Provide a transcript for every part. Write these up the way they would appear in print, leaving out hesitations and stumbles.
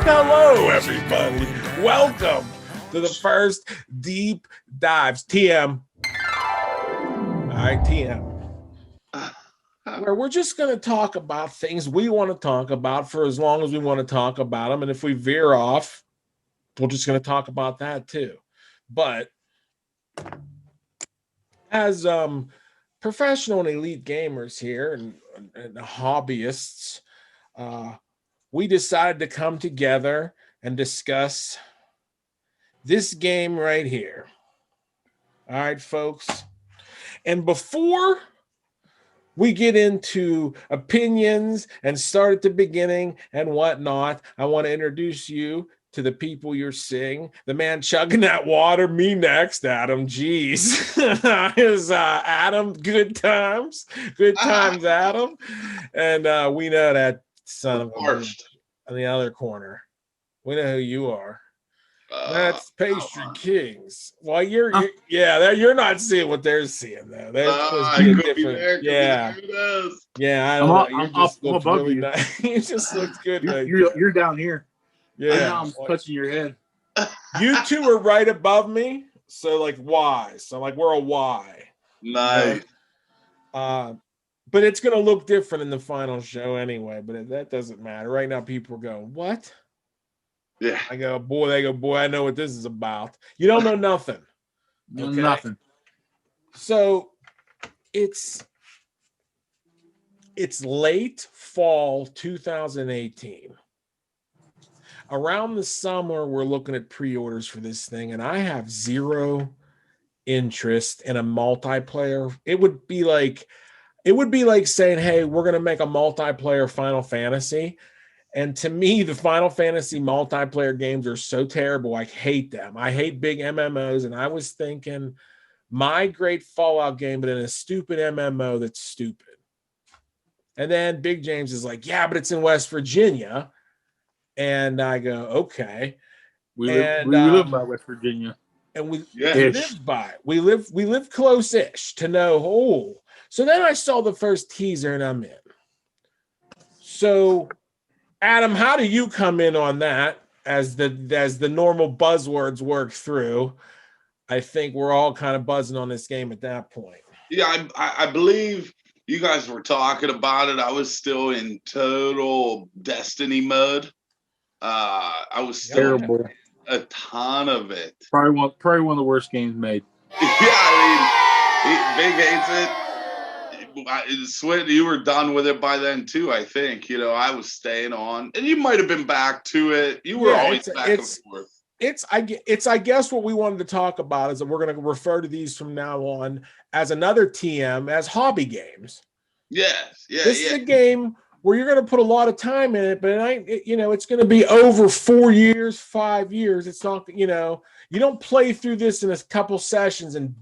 Hello, everybody. Welcome to the first Deep Dives. TM. All right, TM. Where we're just going to talk about things we want to talk about for as long as we want to talk about them. And if we veer off, we're just going to talk about that too. But as professional and elite gamers here and hobbyists, we decided to come together and discuss this game right here. All right, folks. And before we get into opinions and start at the beginning and whatnot, I want to introduce you to the people you're seeing. The man chugging that water, me next, Adam. Jeez. Is Adam, good times. Good times, Adam. And we know that son of a bitch on the other corner. We know who you are. That's Pastrykingz. Well, you're not seeing what they're seeing though. They're different. Yeah. I don't know. You just look really nice. You just look good. You're down here. Yeah. I'm touching your head. You two are right above me. So like Y. So like we're a Y. Nice. But it's gonna look different in the final show anyway. But that doesn't matter. Right now, people are going, what? Yeah. I go, boy, they go, boy, I know what this is about. You don't know nothing. Okay? Nothing. So it's late fall 2018. Around the summer, we're looking at pre-orders for this thing, and I have zero interest in a multiplayer. It would be like saying, hey, we're going to make a multiplayer Final Fantasy. And to me, the Final Fantasy multiplayer games are so terrible. I hate them. I hate big MMOs. And I was thinking, my great Fallout game, but in a stupid MMO that's stupid. And then Big James is like, yeah, but it's in West Virginia. And I go, okay. We live by West Virginia. And we live by it. We live close-ish to know. Oh. So then I saw the first teaser and I'm in. So Adam, how do you come in on that as the normal buzzwords work through? I think we're all kind of buzzing on this game at that point. Yeah, I believe you guys were talking about it. I was still in total Destiny mode. I was still terrible. A ton of it. Probably one of the worst games made. Yeah, I mean, Big hates it. Swin, you were done with it by then too. I think I was staying on, and you might have been back to it. You were always back and forth. I guess what we wanted to talk about is that we're going to refer to these from now on as another TM, as hobby games. Yes, yeah. This is a game where you're going to put a lot of time in it, but it's going to be over 4 years, 5 years. It's not, you don't play through this in a couple sessions and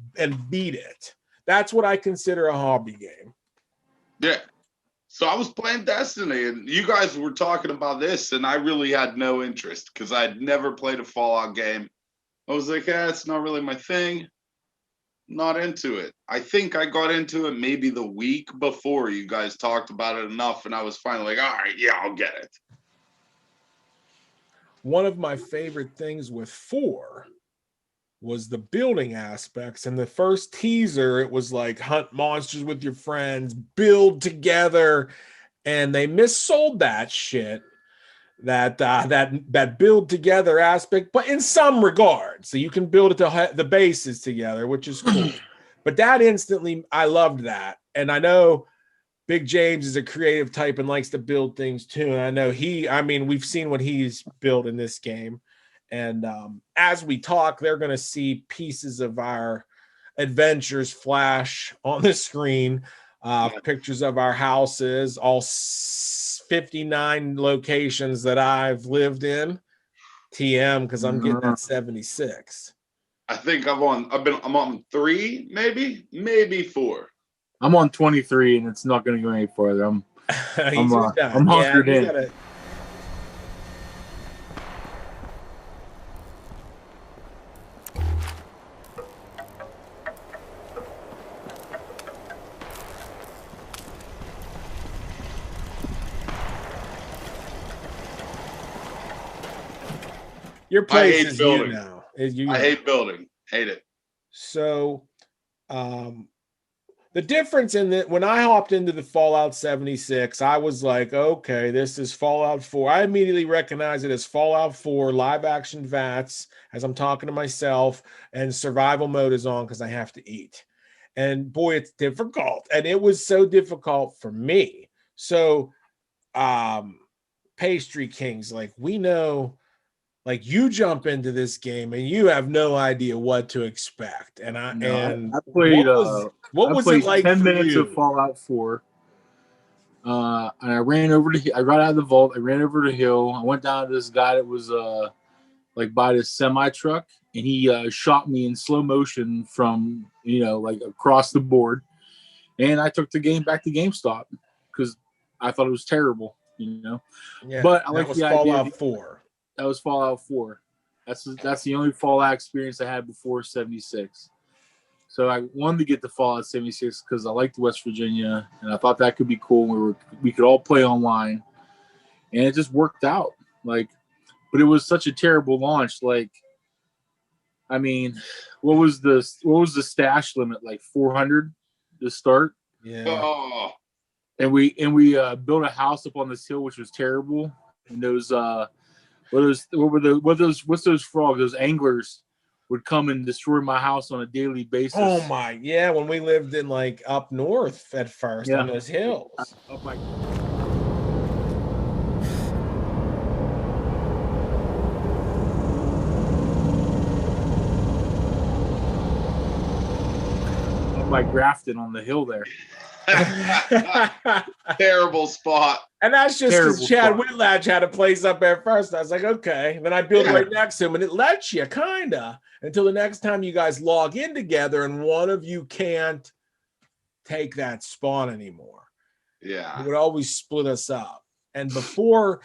beat it. That's what I consider a hobby game. Yeah. So I was playing Destiny, and you guys were talking about this, and I really had no interest because I had never played a Fallout game. I was like, it's not really my thing. Not into it. I think I got into it maybe the week before you guys talked about it enough, and I was finally like, all right, yeah, I'll get it. One of my favorite things with 4 was the building aspects. And the first teaser, it was like hunt monsters with your friends, build together, and they missold that shit, that build together aspect, but in some regard. So you can build it the bases together, which is cool. But that instantly, I loved that. And I know Big James is a creative type and likes to build things too. And I know we've seen what he's built in this game. And as we talk, they're going to see pieces of our adventures flash on the screen, pictures of our houses, all 59 locations that I've lived in. TM, because I'm getting at 76. I think I'm on 3, maybe 4. I'm on 23, and it's not going to go any further. I'm hunkered in. Your place hate is building. you now. I hate building. Hate it. So, the difference in that when I hopped into the Fallout 76, I was like, okay, this is Fallout 4. I immediately recognized it as Fallout 4 live action VATS as I'm talking to myself, and survival mode is on because I have to eat. And boy, it's difficult. And it was so difficult for me. So, Pastrykingz, like, we know, like, you jump into this game and you have no idea what to expect. And I played what was it like 10 for minutes you? of Fallout 4. And I ran over to I got out of the vault, I ran over the hill, I went down to this guy that was like by this semi truck, and he shot me in slow motion from like across the board. And I took the game back to GameStop because I thought it was terrible, Yeah, but I that like was the Fallout idea. 4. That was Fallout 4. That's the only Fallout experience I had before 76. So I wanted to get the Fallout 76 because I liked West Virginia, and I thought that could be cool. We could all play online, and it just worked out. But it was such a terrible launch. I mean, what was the stash limit? Like 400 to start. Yeah. Oh. And we built a house up on this hill, which was terrible. And what's those frogs? Those anglers would come and destroy my house on a daily basis. Oh my, yeah, when we lived in like up north at first on those hills. Up my Grafton on the hill there. Terrible spot. And that's just because Chad Whitlatch had a place up there first. I was like, okay. And then I built right next to him, and it lets you kinda until the next time you guys log in together and one of you can't take that spawn anymore. Yeah. It would always split us up. And before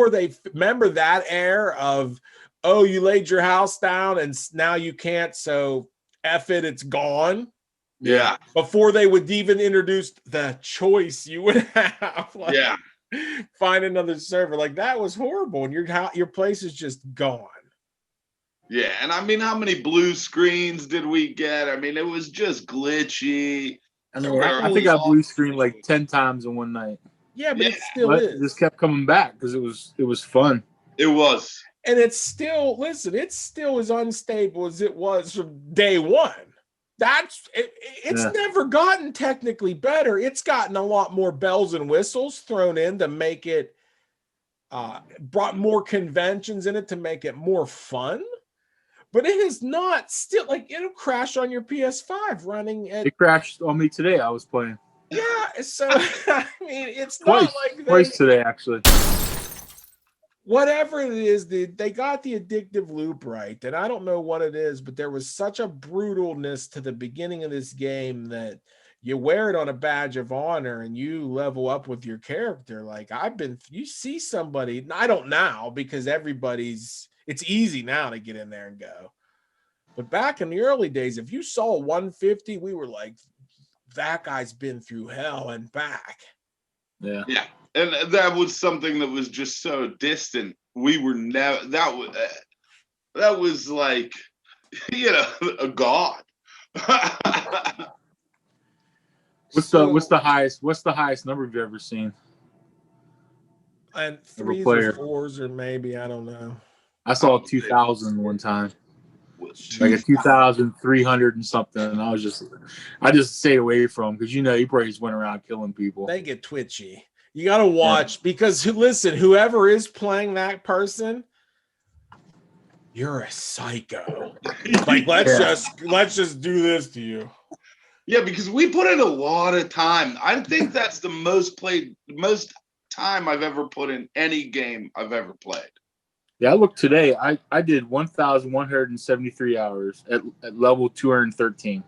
they remember that air of, oh, you laid your house down and now you can't, so F it, it's gone. Yeah. Before they would even introduce the choice you would have. Find another server. Like, that was horrible. And your place is just gone. Yeah. And I mean, how many blue screens did we get? I mean, it was just glitchy. I think I blue screened like 10 times in one night. Yeah, but it still is. It just kept coming back because it was fun. It was. And it's still, listen, it's still as unstable as it was from day one. It's never gotten technically better. It's gotten a lot more bells and whistles thrown in to make it, brought more conventions in it to make it more fun. But it is not still, like, it'll crash on your PS5 running at... It crashed on me today. I was playing. Yeah, so, I mean, it's not like... Twice today, actually. Whatever it is, they got the addictive loop right. And I don't know what it is, but there was such a brutalness to the beginning of this game that you wear it on a badge of honor and you level up with your character. Like, you see somebody, I don't now because it's easy now to get in there and go. But back in the early days, if you saw 150, we were like, that guy's been through hell and back. Yeah. Yeah. And that was something that was just so distant. We were never, that was like, a god. What's the highest number you've ever seen? And 3s or 4s or maybe, I don't know. I saw 2,000 one time. Like a 2,300 and something. And I just stayed away from because he probably just went around killing people. They get twitchy. You got to watch because listen, whoever is playing that person, you're a psycho. Like, let's just do this to you. Yeah, because we put in a lot of time. I think that's the most time I've ever put in any game I've ever played. Yeah, I looked today. I did 1,173 hours at level 213.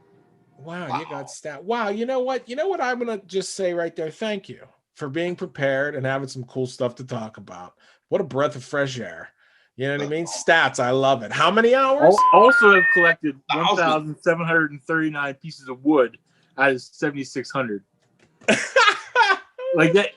Wow, you got stat. Wow, you know what? I'm gonna just say right there. Thank you for being prepared and having some cool stuff to talk about. What a breath of fresh air. You know what I mean? Stats, I love it. How many hours? Also have collected 1,739 pieces of wood out of 7,600. Like that.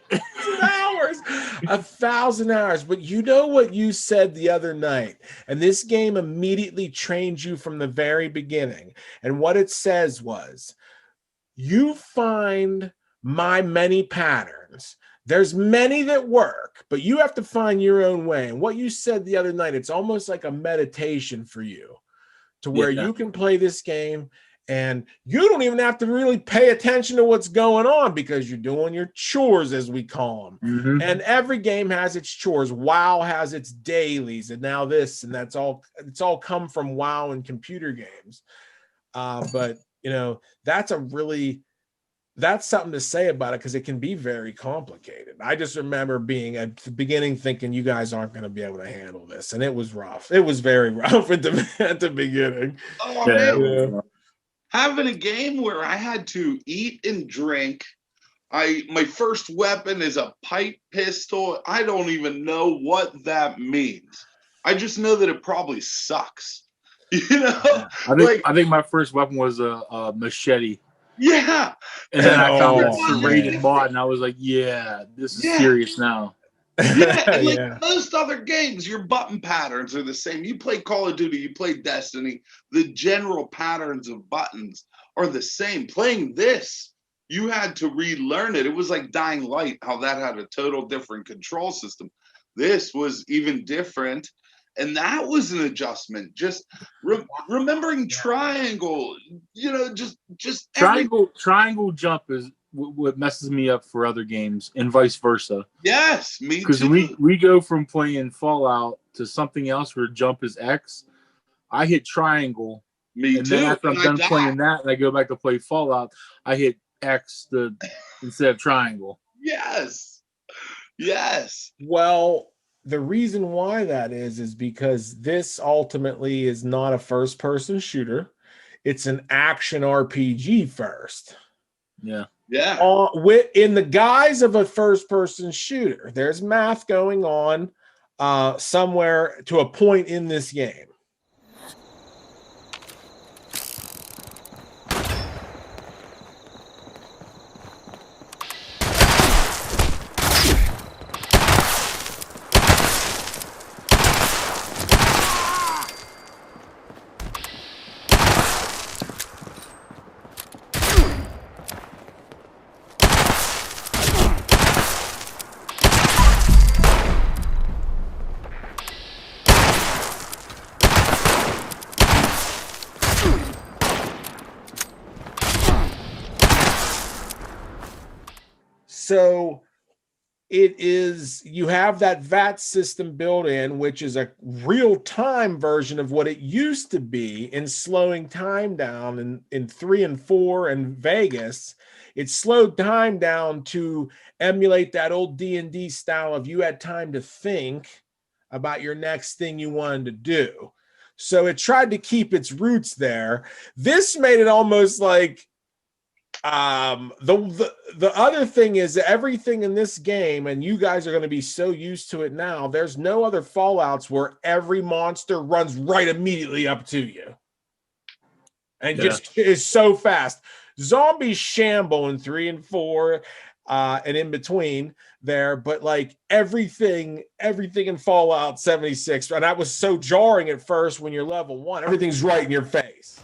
Hours. 1,000 hours. But you know what you said the other night, and this game immediately trained you from the very beginning. And what it says was, you find my many patterns. There's many that work, but you have to find your own way. And what you said the other night, it's almost like a meditation for you, to where you can play this game and you don't even have to really pay attention to what's going on because you're doing your chores, as we call them. Mm-hmm. And every game has its chores. WoW has its dailies, and now this, and that's all. It's all come from WoW and computer games. But you know, that's something to say about it, because it can be very complicated. I just remember being at the beginning thinking you guys aren't going to be able to handle this, and it was rough. It was very rough at the beginning. Oh man, having a game where I had to eat and drink. My first weapon is a pipe pistol. I don't even know what that means. I just know that it probably sucks. You know, I think my first weapon was a machete. Yeah. And then I found that serrated mod, and I was like, yeah, this is serious now. Yeah, and like most other games, your button patterns are the same. You play Call of Duty, you play Destiny, the general patterns of buttons are the same. Playing this, you had to relearn it. It was like Dying Light, how that had a total different control system. This was even different. And that was an adjustment. Just remembering triangle, you know, just triangle jump is what messes me up for other games, and vice versa. Yes, me too. Because we go from playing Fallout to something else where jump is X. I hit triangle. Me and too. Then after I'm done playing that, and I go back to play Fallout, I hit X instead of triangle. Yes. Yes. Well, the reason why that is because this ultimately is not a first-person shooter. It's an action RPG first. Yeah. Yeah. In the guise of a first-person shooter. There's math going on somewhere to a point in this game. So you have that VAT system built in, which is a real-time version of what it used to be in slowing time down in 3 and 4 and Vegas. It slowed time down to emulate that old D&D style of you had time to think about your next thing you wanted to do. So it tried to keep its roots there. This made it almost like the other thing is everything in this game, and you guys are going to be so used to it now, there's no other Fallouts where every monster runs right immediately up to you and just is so fast. Zombies shamble in 3 and 4 and in between there, but like everything in Fallout 76, and that was so jarring at first when you're level 1, everything's right in your face.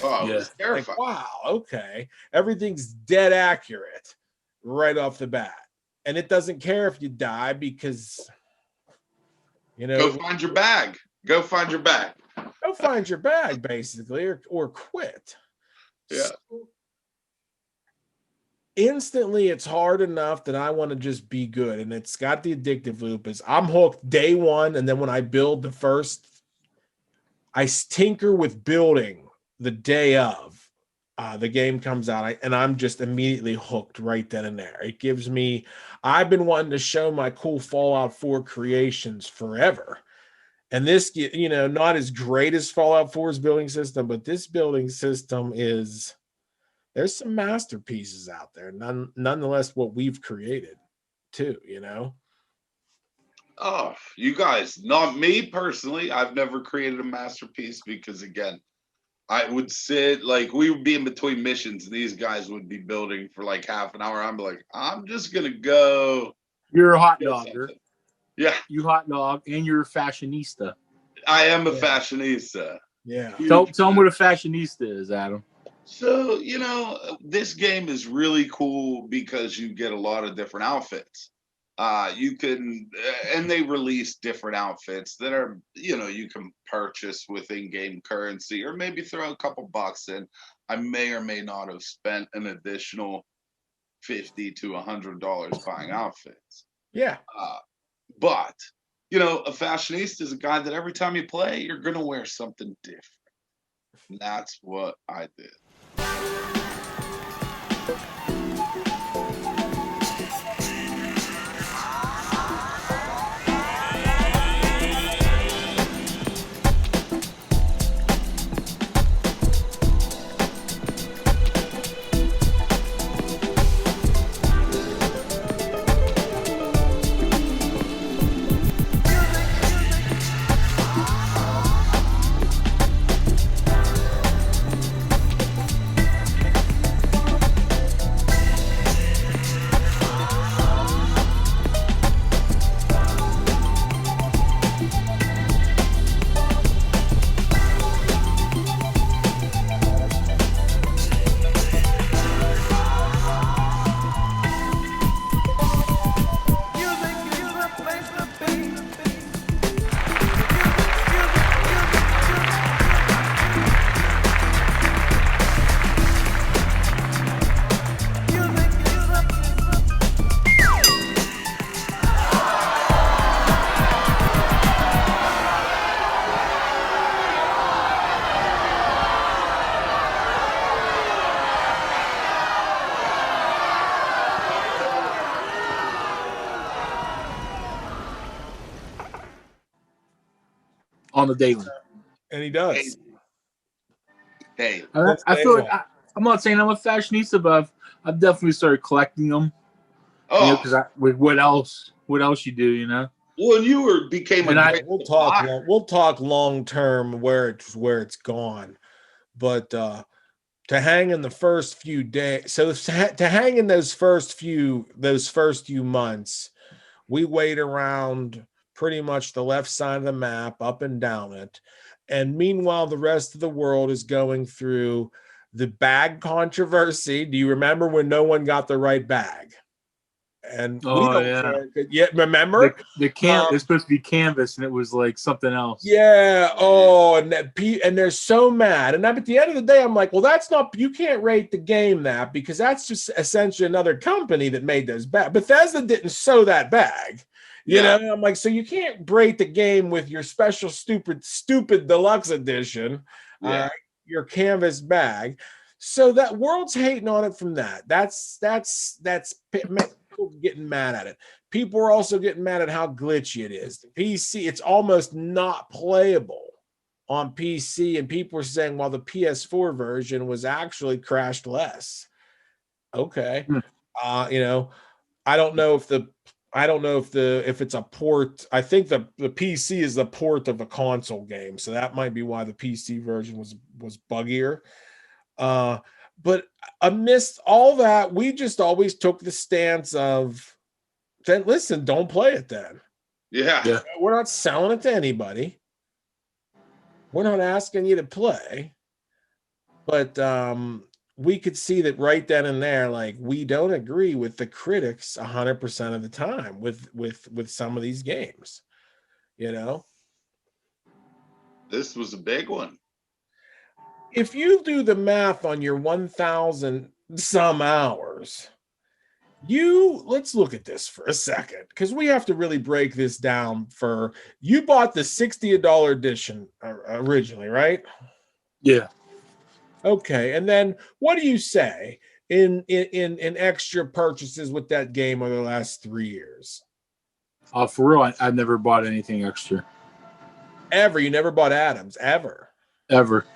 Oh, it was terrifying. Like, wow, okay. Everything's dead accurate right off the bat. And it doesn't care if you die because, you know. Go find your bag. Go find your bag. Go find your bag, basically, or quit. Yeah. So, instantly, it's hard enough that I want to just be good. And it's got the addictive loop. Is I'm hooked day one. And then when I build the first, I tinker with building the day of the game comes out, and I'm just immediately hooked right then and there. It gives me, I've been wanting to show my cool Fallout 4 creations forever. And this, you know, not as great as Fallout 4's building system, but this building system is, there's some masterpieces out there. Nonetheless, what we've created too, you know? Oh, you guys, not me personally. I've never created a masterpiece because, again, I would sit like we would be in between missions, and these guys would be building for like half an hour. I'm like, I'm just gonna go. You're a hot Get dogger. something. Yeah, You hot dog, and you're a fashionista. I am a Yeah. fashionista. Yeah. Tell them what a fashionista is, Adam. So, this game is really cool because you get a lot of different outfits. You can, and they release different outfits that are, you can purchase with in-game currency or maybe throw a couple bucks in. I may or may not have spent an additional $50 to $100 buying outfits. Yeah. But, a fashionista is a guy that every time you play, you're going to wear something different. And that's what I did. On the daily. And he does. Hey, I feel like I'm not saying I'm a fashionista, but I've definitely started collecting them. oh, Because with what else you do, well, you became And a I- great We'll talk. flyer. We'll talk long term where it's gone, but to hang in the first few days. So to hang in those first few months, we wait around pretty much the left side of the map, up and down it, and meanwhile the rest of the world is going through the bag controversy. Do you remember when no one got the right bag? And we don't care. Yeah, remember? It's supposed to be canvas, and it was like something else. Yeah. Oh, and they're so mad. And at the end of the day, I'm like, well, that's not. You can't rate the game that because that's just essentially another company that made those bags. Bethesda didn't sew that bag. You know, I'm like, so you can't rate the game with your special stupid deluxe edition, your canvas bag. So that world's hating on it from that. That's people getting mad at it. People are also getting mad at how glitchy it is. The PC, it's almost not playable on PC, and people are saying, well, the PS4 version was actually crashed less. Okay. I don't know if it's a port. I think the PC is the port of a console game, so that might be why the PC version was buggier. But amidst all that, we just always took the stance of, then listen, don't play it then. Yeah. We're not selling it to anybody. We're not asking you to play. But we could see that right then and there, like, we don't agree with the critics 100% of the time with some of these games. This was a big one. If you do the math on your 1,000 some hours, let's look at this for a second, because we have to really break this down. You bought the $60 edition originally, right? Yeah. Okay, and then what do you say in extra purchases with that game over the last 3 years? For real, I've never bought anything extra. Ever? You never bought Adams ever? Ever.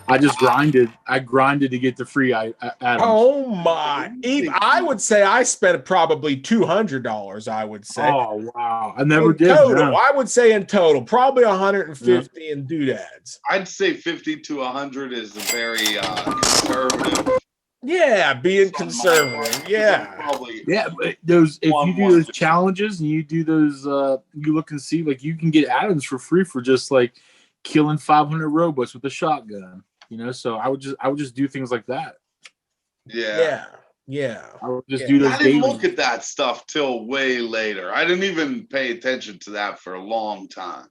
I just grinded. I grinded to get the free items. Oh my! I would say I spent probably $200. I would say. Oh wow! I never in did. Total, No. I would say in total, probably 150 in doodads. I'd say 50 to 100 is a very conservative. Yeah, being conservative. Yeah. Probably. Yeah, but if you do those challenges and you do those, you look and see, like you can get atoms for free for just like killing 500 robots with a shotgun. So I would just do things like that. Yeah. I would just do those. I didn't look at that stuff till way later. I didn't even pay attention to that for a long time.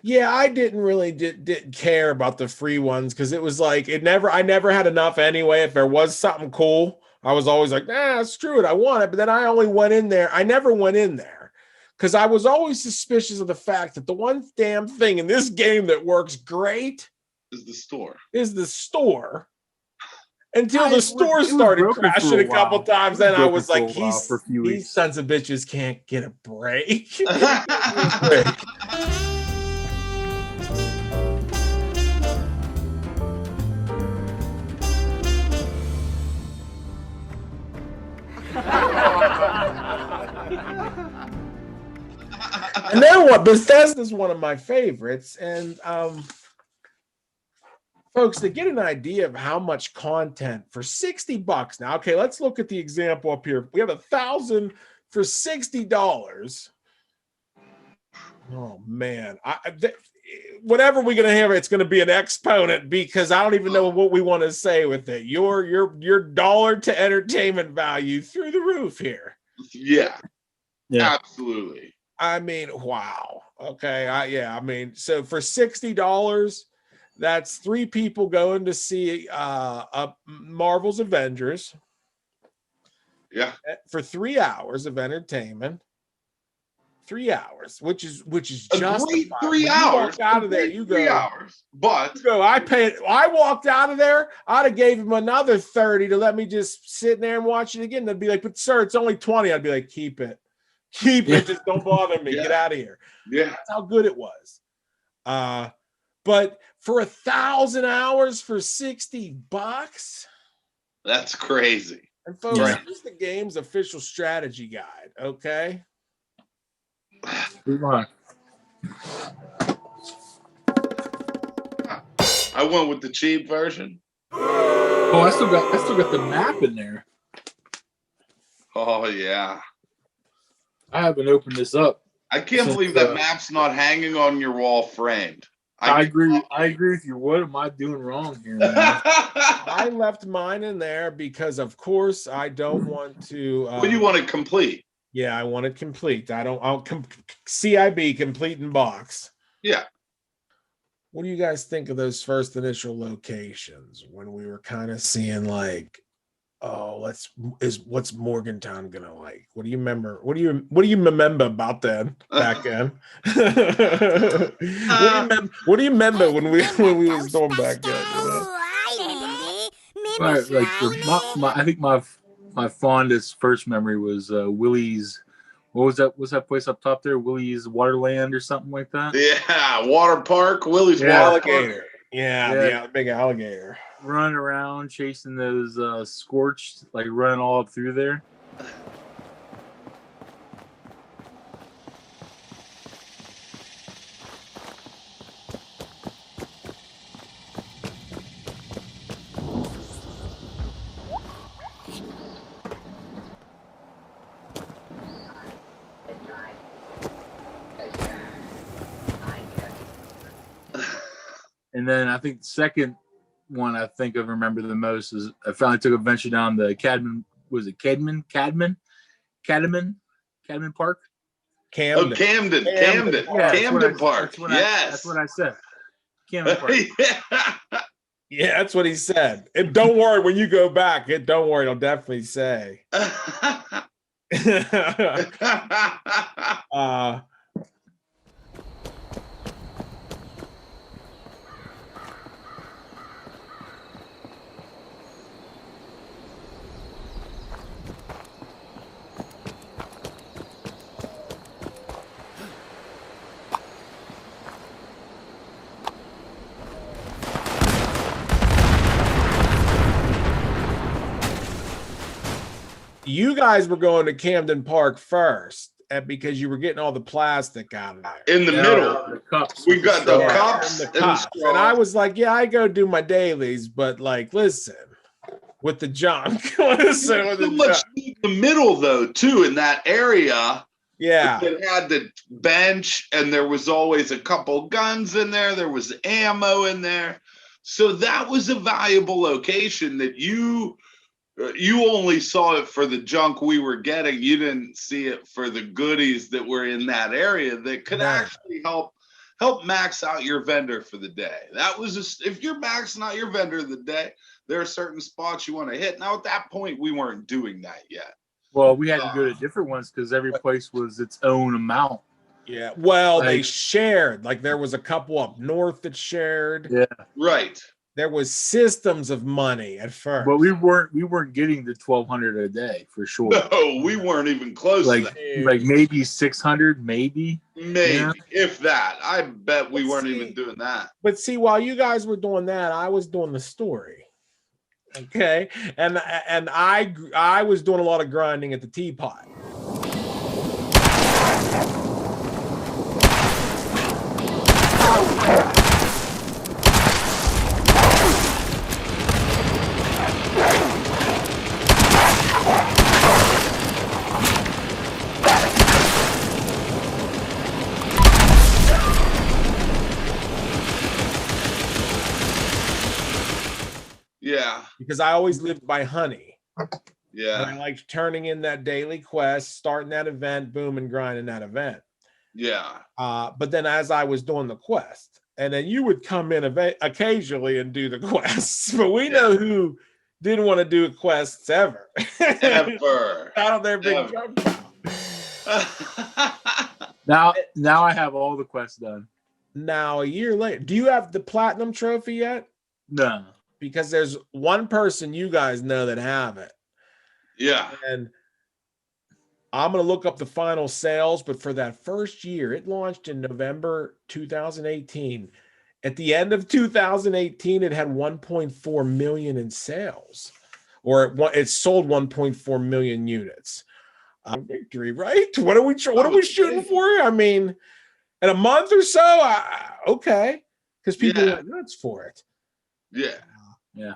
Yeah, I didn't care about the free ones because it was like I never had enough anyway. If there was something cool, I was always like, screw it, I want it. But then I only went in there. I never went in there because I was always suspicious of the fact that the one damn thing in this game that works great is the store. Until the store started crashing a couple times, then I was like, these sons of bitches can't get a break. And then what? Bethesda's one of my favorites. And folks, to get an idea of how much content for $60 now. Okay, let's look at the example up here. We have 1,000 for $60. Oh man. Whatever we're gonna have, it's gonna be an exponent because I don't even know what we want to say with it. Your dollar to entertainment value through the roof here. Yeah. Absolutely. I mean, wow. Okay. So for $60, that's 3 people going to see Marvel's Avengers. Yeah. For 3 hours of entertainment. 3 hours, which is just 3 hours. Walk out of there, you go 3 hours. But I walked out of there. I'd have gave him another 30 to let me just sit in there and watch it again. They'd be like, "But sir, it's only 20." I'd be like, "Keep it. Just don't bother me. Get out of here." Yeah, that's how good it was. But for 1,000 hours for $60, that's crazy. And folks, this is the game's official strategy guide. Okay. I went with the cheap version. Oh, I still got the map in there. Oh yeah. I haven't opened this up. I can't believe that map's not hanging on your wall framed. I agree with you. What am I doing wrong here, man? I left mine in there because, of course, I don't want to. What do you want to complete? Yeah, I want it complete. I'll CIB complete in box. Yeah. What do you guys think of those first initial locations when we were kind of seeing like, what's Morgantown gonna like? What do you remember? What do you remember about then back then? What do you remember when we was going back then? I think my fondest first memory was Willie's. What was that? What's that place up top there? Willie's Waterland or something like that? Yeah, water park. Willie's water alligator. Park. Yeah, big alligator. Running around chasing those scorched, like running all up through there. And then I think the second one I think I remember the most is I finally took a venture down the Cadman. Was it Cadman Park? Camden. Oh, Camden. Yeah, Camden Park. That's what I said. Camden Park. Yeah, that's what he said. And don't worry when you go back. Don't worry, it'll definitely say. you guys were going to Camden Park first, and because you were getting all the plastic out of there. In the middle, the cups. we with got the straw. cups And the cups. And I was like, yeah, I go do my dailies, but like, listen, with the junk. Listen, with so the much junk. in the middle though, too, in that area. Yeah. It had the bench, and there was always a couple guns in there. There was ammo in there. So that was a valuable location that you only saw it for the junk we were getting. You didn't see it for the goodies that were in that area that could actually help max out your vendor for the day. That was if you're maxing out your vendor of the day, there are certain spots you want to hit. Now at that point, we weren't doing that yet. Well, we had to go to different ones because every place was its own amount. Yeah. Well, they Like- shared. Like there was a couple up north that shared. Yeah, Right. There was systems of money at first. but we weren't getting the 1,200 a day for sure. No, we weren't even close to that. Like maybe 600, maybe. Maybe, Yeah. if that. I bet we Let's weren't see. even doing that. But see, while you guys were doing that, I was doing the story. Okay. And I was doing a lot of grinding at the teapot. Yeah. Because I always lived by honey. And I Yeah. liked turning in that daily quest, starting that event, boom, and grinding that event. Yeah. But then as I was doing the quest, and then you would come in occasionally and do the quests, but we know who didn't want to do quests ever. Ever. Out of their big Ever. jump. Now I have all the quests done. Now, a year later, do you have the platinum trophy yet? No. Because there's one person you guys know that have it. Yeah. And I'm going to look up the final sales, but for that first year, it launched in November 2018. At the end of 2018, it had 1.4 million in sales, or it sold 1.4 million units. Victory, right? What are we shooting for? I mean, in a month or so, okay, because people went nuts for it. Yeah. Yeah.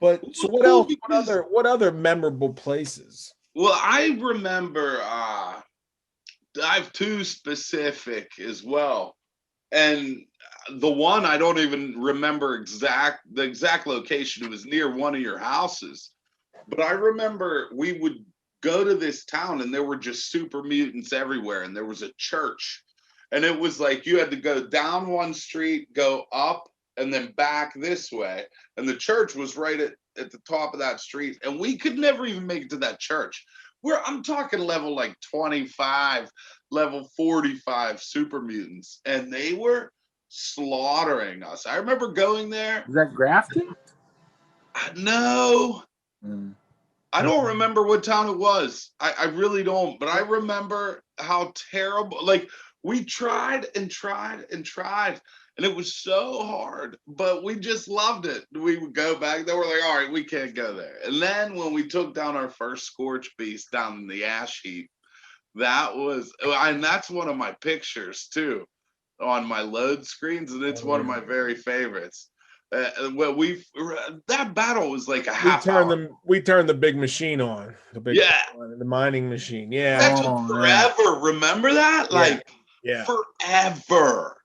But so what Cool, else? What other memorable places? Well, I remember I have two specific as well. And the one I don't even remember the exact location. It was near one of your houses. But I remember we would go to this town and there were just super mutants everywhere. And there was a church. And it was like you had to go down one street, go up, and then back this way. And the church was right at the top of that street. And we could never even make it to that church. I'm talking level like 25, level 45 super mutants. And they were slaughtering us. I remember going there. Is that Grafton? No. Mm. I don't remember what town it was. I really don't. But I remember how terrible. Like, we tried and tried and tried. And it was so hard, but we just loved it. We would go back there. We're like, all right, we can't go there. And then when we took down our first Scorch Beast down in the ash heap, and that's one of my pictures too on my load screens. And it's one of my very favorites. That battle was like a half hour. We turned the big machine on. The mining machine. Yeah. That took forever. Remember that? Like, forever.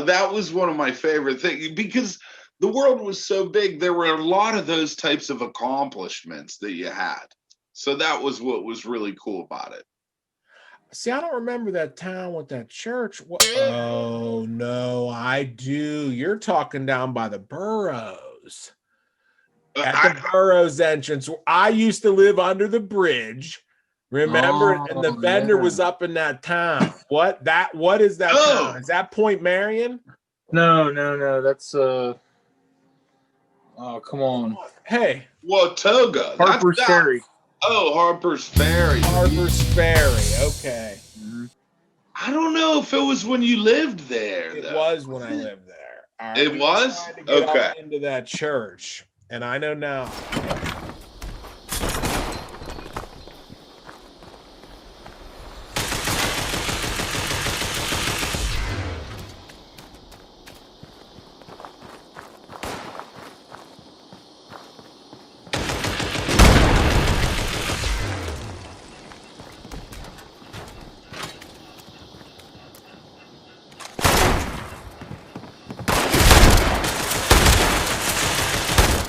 That was one of my favorite things because the world was so big. There were a lot of those types of accomplishments that you had. So that was what was really cool about it. See, I don't remember that town with that church. Oh, no, I do. You're talking down by the Burrows. at the Burroughs entrance. I used to live under the bridge. Remember? And the vendor was up in that town. What is that town? Is that Point Marion? No. That's oh, come on. Hey. Watoga. Harper's Ferry. Oh, Harper's Ferry. Harper's Ferry. Okay. Mm-hmm. I don't know if it was when you lived there. It was when I lived there. Right, it was? Okay. Into that church. And I know now.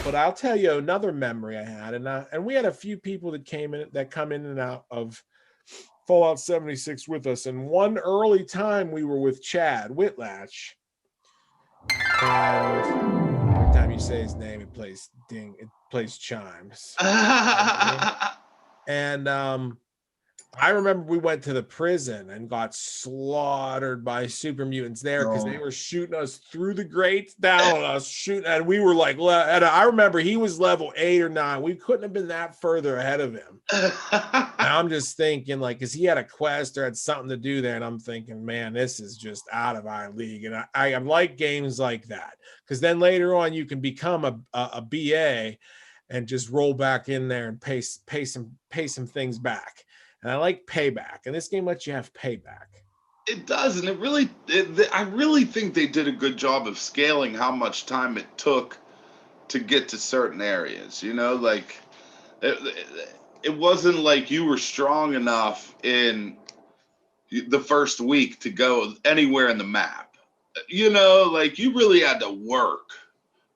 But I'll tell you another memory I had, and we had a few people that come in and out of Fallout 76 with us. And one early time we were with Chad Whitlatch, and every time you say his name, it plays chimes. And I remember we went to the prison and got slaughtered by super mutants there because they were shooting us through the grates down on us, shooting, and we were like, and I remember he was level 8 or 9. We couldn't have been that further ahead of him. And I'm just thinking, like, because he had a quest or had something to do there, and I'm thinking, man, this is just out of our league. And I like games like that because then later on you can become a BA and just roll back in there and pay some things back. And I like payback, and this game lets you have payback. It does, and I really think they did a good job of scaling how much time it took to get to certain areas. You know, like it wasn't like you were strong enough in the first week to go anywhere in the map. You know, like you really had to work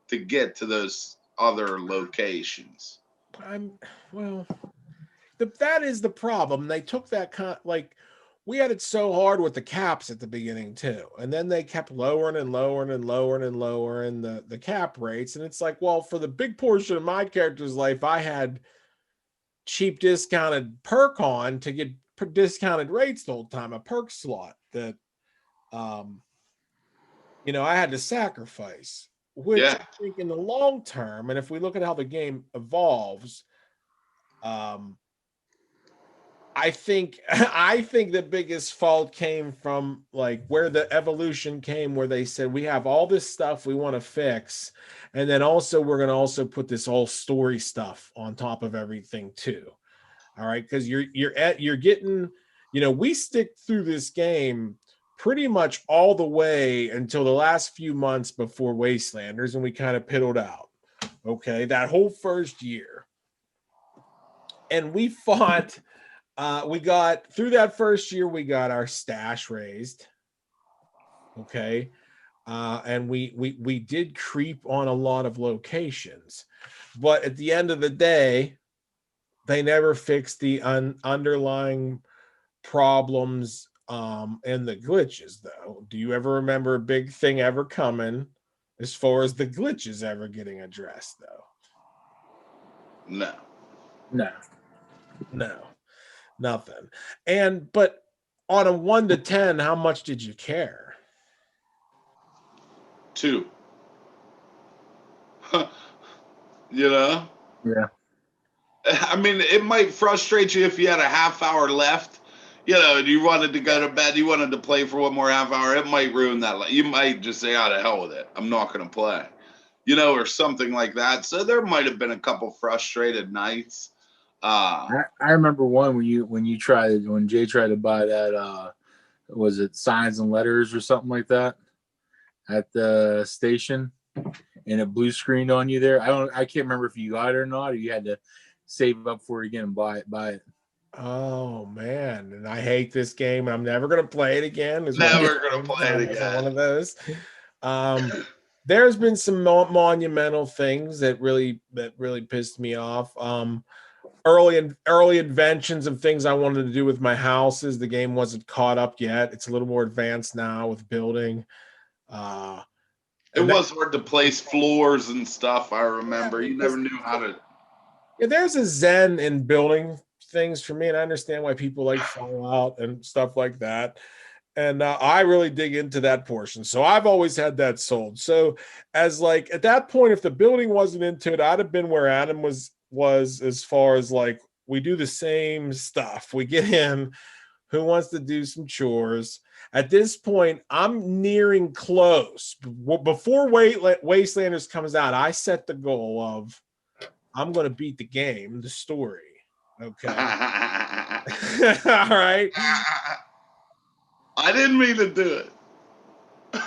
to get to those other locations. That is the problem. They took that we had it so hard with the caps at the beginning too, and then they kept lowering the cap rates, and it's like, well, for the big portion of my character's life, I had cheap discounted perk on to get discounted rates the whole time, a perk slot that I had to sacrifice, which I think in the long term, and if we look at how the game evolves, I think the biggest fault came from like where the evolution came, where they said we have all this stuff we want to fix, and then also we're going to also put this whole story stuff on top of everything too. All right, because you're getting, we stick through this game pretty much all the way until the last few months before Wastelanders, and we kind of piddled out. Okay, that whole first year, and we fought. We got through that first year, we got our stash raised. Okay. And we did creep on a lot of locations, but at the end of the day, they never fixed the underlying problems and the glitches though. Do you ever remember a big thing ever coming as far as the glitches ever getting addressed though? No. Nothing. But on a 1 to 10, how much did you care? 2. Yeah. I mean, it might frustrate you if you had a half hour left, and you wanted to go to bed, you wanted to play for one more half hour. It might ruin that. You might just say, "Oh, to hell with it. I'm not going to play," or something like that. So there might have been a couple frustrated nights. I remember one when Jay tried to buy that was it Signs and Letters or something like that at the station, and it blue screened on you there. I can't remember if you got it or not, or you had to save up for it again and buy it. Oh man, and I hate this game. I'm never gonna play it again. Never gonna play it again. One of those. There's been some monumental things that really pissed me off. Early inventions of things I wanted to do with my houses. The game wasn't caught up yet. It's a little more advanced now with building. It was hard to place floors and stuff. I remember you never knew how to. Yeah, there's a zen in building things for me, and I understand why people like Fallout and stuff like that. And I really dig into that portion. So I've always had that sold. So as like at that point, if the building wasn't into it, I'd have been where Adam was as far as like we do the same stuff. We get in, who wants to do some chores. At this point, I'm nearing close. Before Wastelanders comes out, I set the goal of I'm going to beat the game, the story. Okay. All right. I didn't mean to do it.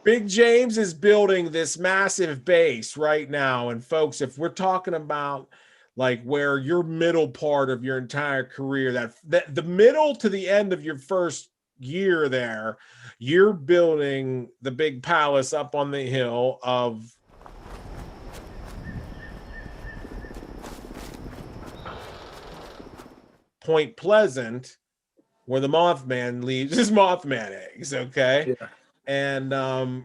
Big James is building this massive base right now. And folks, if we're talking about like where your middle part of your entire career, that the middle to the end of your first year there, you're building the big palace up on the hill of Point Pleasant, where the Mothman leaves his Mothman eggs, okay? Yeah. And I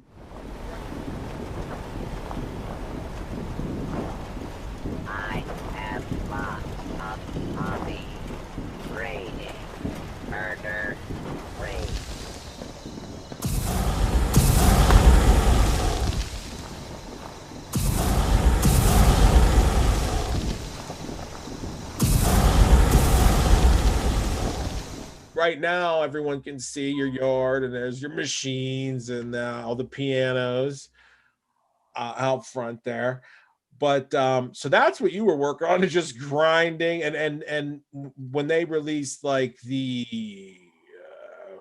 have lots of hobbies. Raiding, murder, rape. right now everyone can see your yard, and there's your machines and all the pianos out front there. But so that's what you were working on, is just grinding. And when they released like the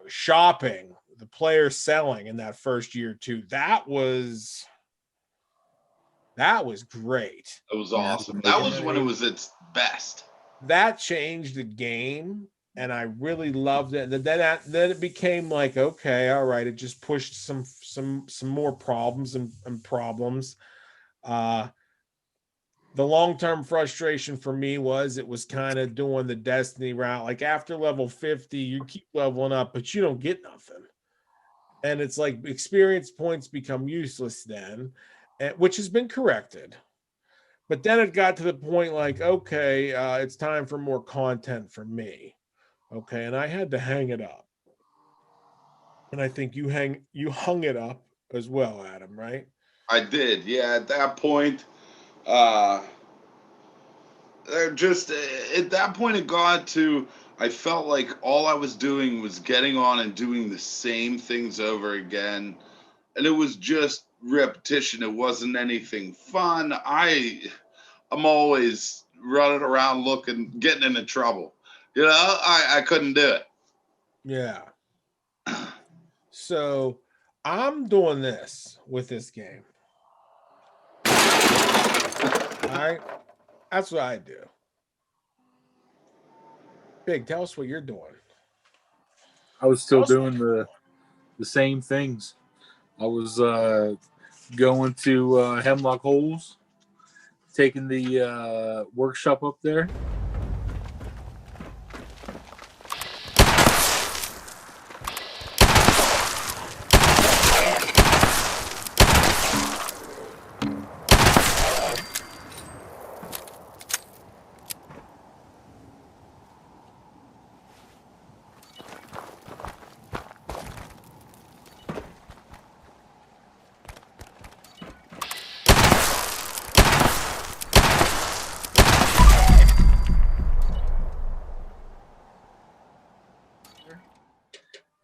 shopping, the player selling in that first year too, that was great. It was awesome. That was when it was its best. That changed the game, and I really loved it. And then it became like, okay, all right. It just pushed some more problems and problems. The long-term frustration for me was it was kind of doing the Destiny route. Like after level 50, you keep leveling up, but you don't get nothing. And it's like experience points become useless then, which has been corrected. But then it got to the point like, okay, it's time for more content for me. Okay, and I had to hang it up. And I think you hung it up as well, Adam, right? I did, yeah. At that point, just at that point, it got to. I felt like all I was doing was getting on and doing the same things over again, and it was just repetition. It wasn't anything fun. I'm always running around looking, getting into trouble. You know, I couldn't do it. Yeah. So I'm doing this with this game. All right. That's what I do. Big, tell us what you're doing. I was still doing the same things. I was going to Hemlock Holes, taking the workshop up there.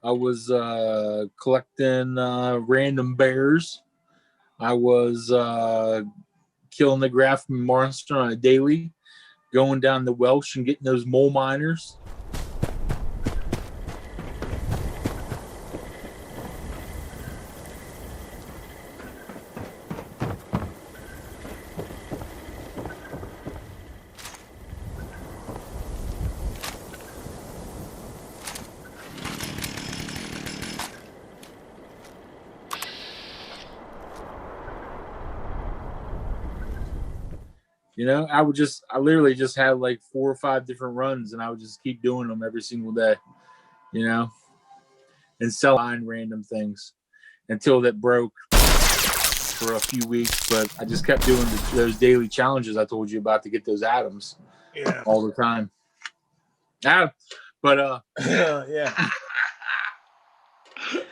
I was collecting random bears. I was killing the graph monster on a daily, going down the Welsh and getting those mole miners. You know, I literally just had like 4 or 5 different runs, and I would just keep doing them every single day, you know, and selling random things until that broke. for a few weeks, but I just kept doing those daily challenges I told you about to get those atoms all the time. But yeah.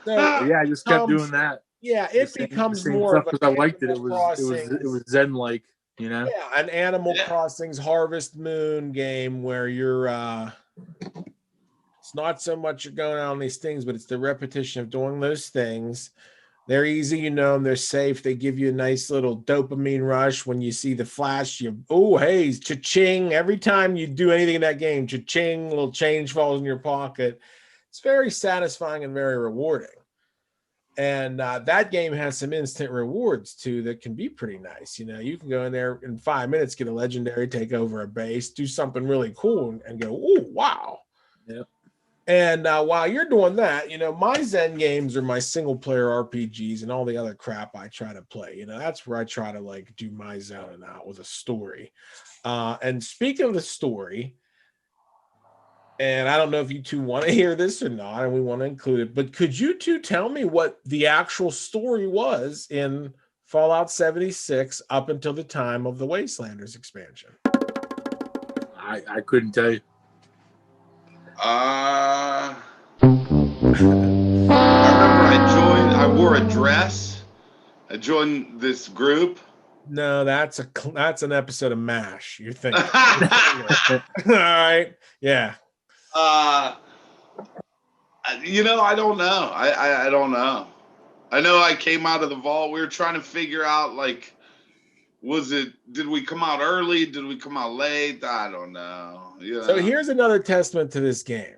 So yeah, I just kept doing that. Yeah, it becomes same more stuff of a because I liked it. It Animal was Zen like, you know. Yeah, an Animal Crossing's Harvest Moon game where you're it's not so much you're going out on these things, but it's the repetition of doing those things. They're easy, you know them, they're safe. They give you a nice little dopamine rush when you see the flash. Hey, cha-ching. Every time you do anything in that game, cha-ching, little change falls in your pocket. It's very satisfying and very rewarding. And that game has some instant rewards too that can be pretty nice. You know, you can go in there in 5 minutes, get a legendary, take over a base, do something really cool, and go, oh, wow. Yep. And while you're doing that, you know, my Zen games are my single player RPGs and all the other crap I try to play. You know, that's where I try to like do my zoning out with a story. And speaking of the story, and I don't know if you two want to hear this or not, and we want to include it, but could you two tell me what the actual story was in Fallout 76 up until the time of the Wastelanders expansion? I couldn't tell you. I remember I wore a dress. I joined this group. No, that's an episode of MASH. You're thinking. All right. Yeah. You know, I don't know. I don't know. I know I came out of the vault. We were trying to figure out, like, did we come out early? Did we come out late? I don't know. Yeah. So here's another testament to this game.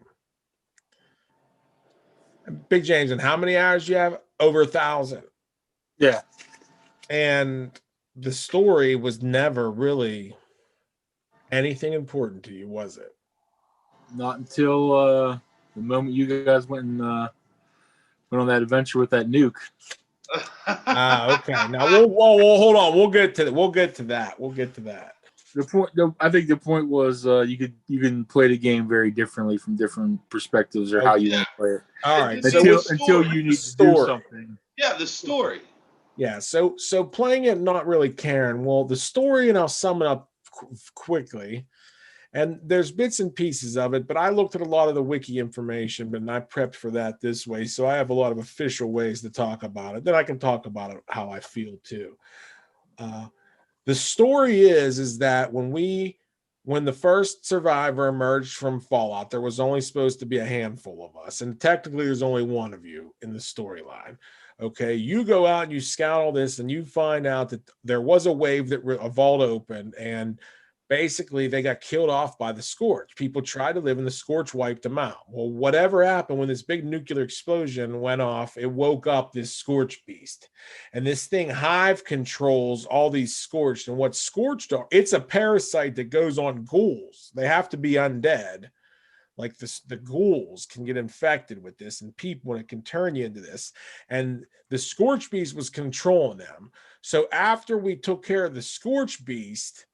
Big James, and how many hours do you have? Over 1,000. Yeah. And the story was never really anything important to you, was it? Not until the moment you guys went on that adventure with that nuke. Okay. Now we'll hold on. We'll get to that. I think the point was you can play the game very differently from different perspectives or how you want to play it. All right. Until you need to do something. Yeah, the story. Yeah. So playing it, not really caring. Well, the story, and I'll sum it up quickly. And there's bits and pieces of it, but I looked at a lot of the wiki information, and I prepped for that this way. So I have a lot of official ways to talk about it. Then I can talk about it how I feel too. The story is that when the first survivor emerged from Fallout, there was only supposed to be a handful of us. And technically there's only one of you in the storyline. Okay, you go out and you scout all this and you find out that there was a wave that a vault opened, and basically they got killed off by the Scorch. People tried to live and the Scorch wiped them out. Well, whatever happened when this big nuclear explosion went off, it woke up this Scorch beast. And this thing Hive controls all these Scorched. And what Scorched are, it's a parasite that goes on ghouls. They have to be undead. Like the ghouls can get infected with this, and people, and it can turn you into this. And the Scorch beast was controlling them. So after we took care of the Scorch beast,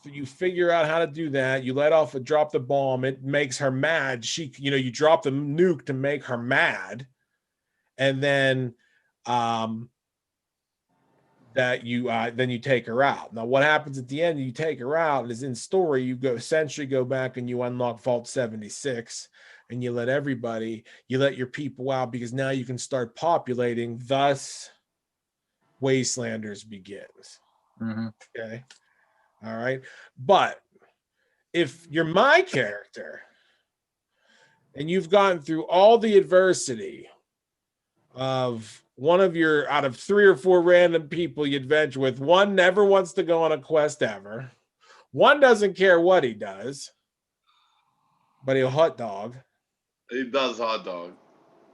you figure out how to do that. You drop the bomb. It makes her mad. You drop the nuke to make her mad. And then, then you take her out. Now, what happens at the end? You take her out, and is in story. You go back and you unlock Vault 76, and you let your people out, because now you can start populating. Thus, Wastelanders begins. Mm-hmm. Okay. All right. But if you're my character and you've gone through all the adversity of one of your, out of 3 or 4 random people you adventure with, one never wants to go on a quest ever, one doesn't care what he does, but he'll hot dog. He does hot dog.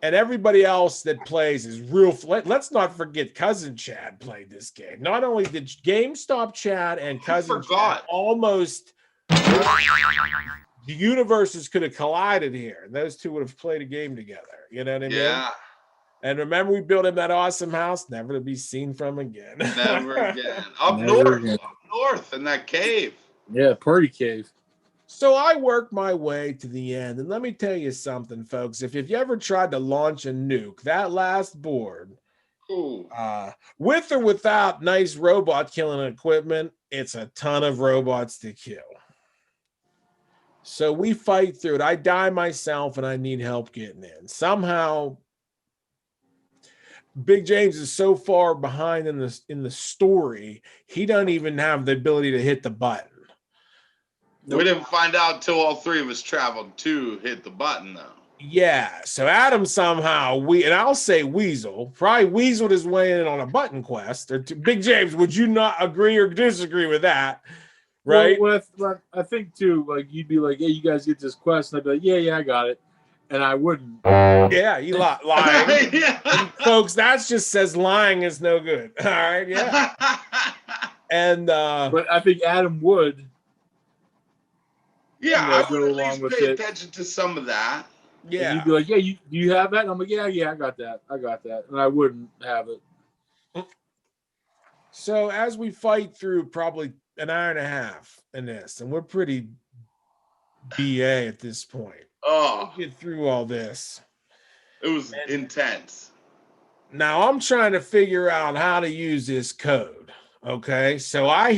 And everybody else that plays is real. Let's not forget Cousin Chad played this game. Not only did GameStop Chad and Cousin Chad almost, the universes could have collided here, and those two would have played a game together. You know what I mean? Yeah. And remember, we built him that awesome house, never to be seen from again. Never again. Up north in that cave. Yeah, party cave. So I worked my way to the end, and let me tell you something, folks. If you've ever tried to launch a nuke, that last board Cool. With or without nice robot killing equipment, it's a ton of robots to kill. So we fight through it. I die myself and I need help getting in. Somehow Big James is so far behind in the story, he doesn't even have the ability to hit the button. We didn't find out till all three of us traveled to hit the button, though. Yeah, so Adam somehow and I'll say Weasel probably weaseled his way in on a button quest. Big James, would you not agree or disagree with that? Right? Well, I think too, like you'd be like, "Hey, you guys get this quest," and I'd be like, "Yeah, I got it," and I wouldn't. Yeah, you lying. Yeah. And folks, that just says lying is no good. All right, yeah. And but I think Adam would. Yeah, I I would go at along least with pay it. attention to some of that. yeah. And you'd be like, "Yeah, do you have that?" And I'm like, "Yeah, I got that. I got that," and I wouldn't have it. So as we fight through probably an hour and a half in this, and we're pretty BA at this point. Oh, Get through all this. it was intense. Now I'm trying to figure out how to use this code. Okay, so I'm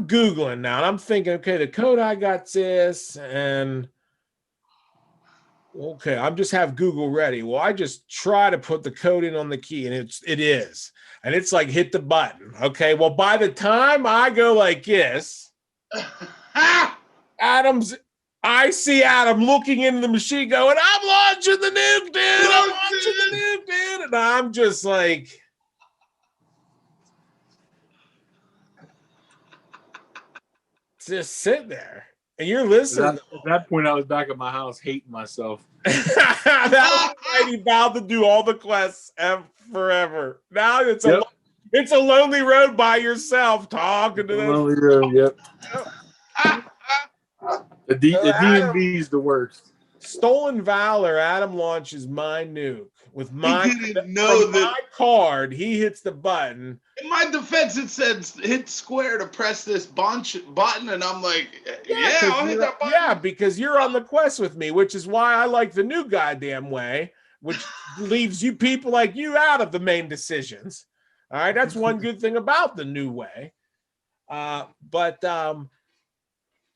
Googling now, and I'm thinking, okay, the code I got this, and okay, I'm just have Google ready. Well, I just try to put the code in on the key, and it is, and it's like hit the button. Okay, well, by the time I go like this, I see Adam looking into the machine, going, "I'm launching the nuke, dude! I'm launching the nuke, dude!" And I'm just like, just sit there, and you're listening. At that point, I was back at my house hating myself. That was right. He vowed to do all the quests forever. Now it's a lonely road by yourself, talking to them. Lonely road, yep. The DMV is the worst. Stolen Valor. Adam launches my nuke with my my card. He hits the button. In my defense, it said hit square to press this button, and I'm like, yeah, I'll hit that button. Yeah, because you're on the quest with me, which is why I like the new goddamn way, which leaves you people like you out of the main decisions. All right, that's one good thing about the new way.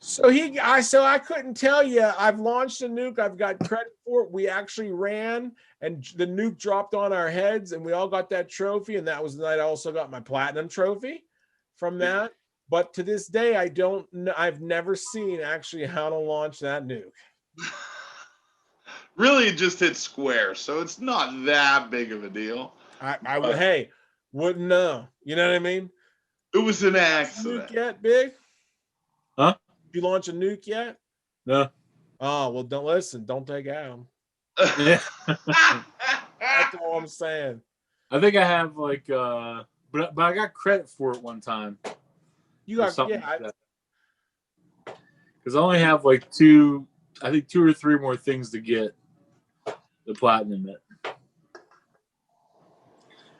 So I couldn't tell you. I've launched a nuke. I've got credit for it. We actually ran, and the nuke dropped on our heads, and we all got that trophy. And that was the night I also got my platinum trophy from that. But to this day, I don't know. I've never seen actually how to launch that nuke. Really, it just hit square, so it's not that big of a deal. I would. Hey, wouldn't know. You know what I mean? It was an accident. Nuke yet, Big? Huh? You launch a nuke yet? No. Oh, well, don't listen. Don't take Adam. Yeah. That's all I'm saying. I think I have like, but I got credit for it one time. You got something because I only have like two or three more things to get the platinum at.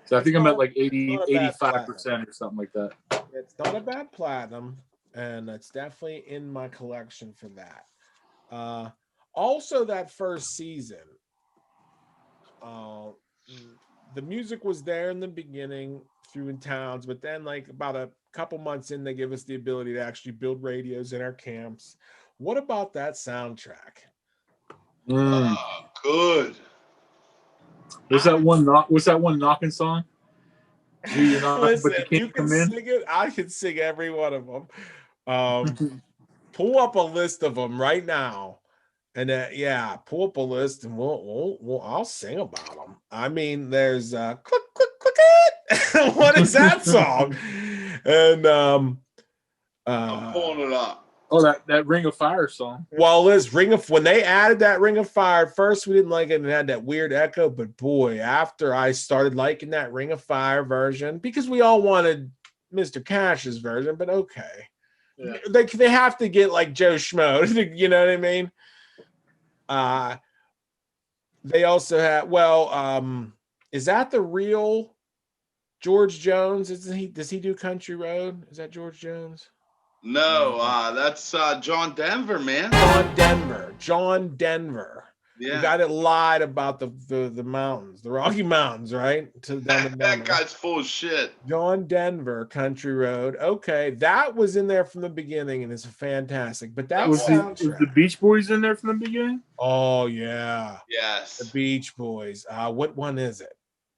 So I think I'm at like 85% or something like that. It's not a bad platinum, and it's definitely in my collection for that. Also, that first season, the music was there in the beginning through in towns, but then like about a couple months in, they give us the ability to actually build radios in our camps. What about that soundtrack? Oh, good. What's that one knocking song? Listen, you can sing it. I can sing every one of them. Pull up a list of them right now, and pull up a list, and I'll sing about them. I mean, there's click click click it. What is that song? And I'm pulling it up. Oh, that Ring of Fire song. Well, this when they added that Ring of Fire, at first we didn't like it and it had that weird echo, but boy, after I started liking that Ring of Fire version, because we all wanted Mr. Cash's version, but okay. Yeah. They have to get like Joe Schmo, you know what I mean? They also have is that the real George Jones? Does he do Country Road? Is that George Jones? No, that's John Denver, man. John Denver. Yeah. The guy that lied about the mountains, the Rocky Mountains, right? That guy's full of shit. John Denver, Country Road. Okay, that was in there from the beginning, and it's fantastic. But that Was soundtrack. the Beach Boys in there from the beginning? Oh yeah, the Yes. Beach Boys. What one is it?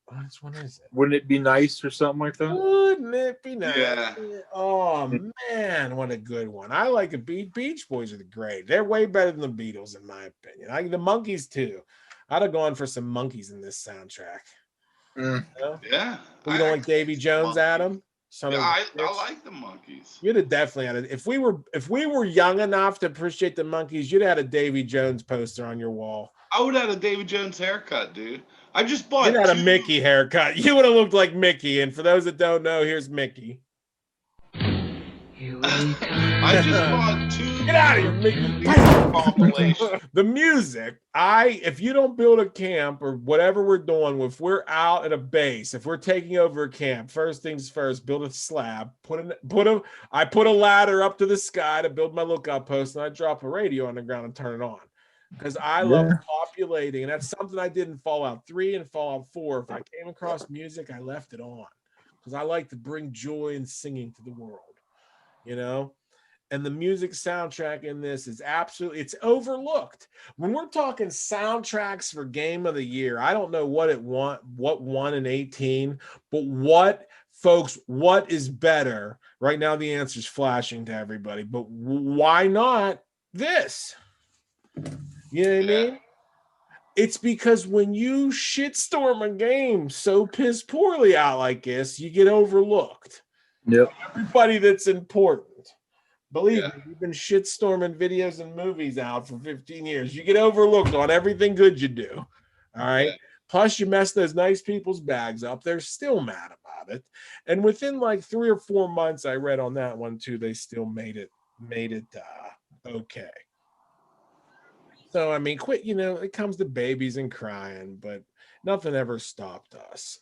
Which one is it? Wouldn't it be nice or something like that? Wouldn't it be nice? Yeah. Oh man, what a good one! I like a Beach Boys are great. They're way better than the Beatles, in my opinion. I like the Monkees too. I'd have gone for some Monkees in this soundtrack. Mm. You know? Yeah. You don't like Davy Jones, Monkees. Adam? Yeah, I like the Monkees. You'd have definitely had it. If we were young enough to appreciate the Monkees, you'd have had a Davy Jones poster on your wall. I would have had a David Jones haircut, dude. I just bought. You'd had a Mickey haircut. You would have looked like Mickey. And for those that don't know, here's Mickey. I just bought 2. Get out of here, Mickey. Compilation. The music, if you don't build a camp or whatever we're doing, if we're out at a base, if we're taking over a camp, first things first, build a slab, I put a ladder up to the sky to build my lookout post, and I drop a radio on the ground and turn it on. Because I love populating, and that's something I did in Fallout 3 and Fallout 4. If I came across music, I left it on. Because I like to bring joy and singing to the world. You know? And the music soundtrack in this is it's overlooked. When we're talking soundtracks for Game of the Year, I don't know what won in 18, but what is better? Right now, the answer is flashing to everybody, but why not this? You know what I mean? It's because when you shitstorm a game so piss poorly out like this, you get overlooked. Yep. Everybody that's important. Believe me, you've been shitstorming videos and movies out for 15 years. You get overlooked on everything good you do. All right. Yeah. Plus, you mess those nice people's bags up. They're still mad about it. And within like 3 or 4 months, I read on that one too, they still made it okay. So, I mean, it comes to babies and crying, but nothing ever stopped us.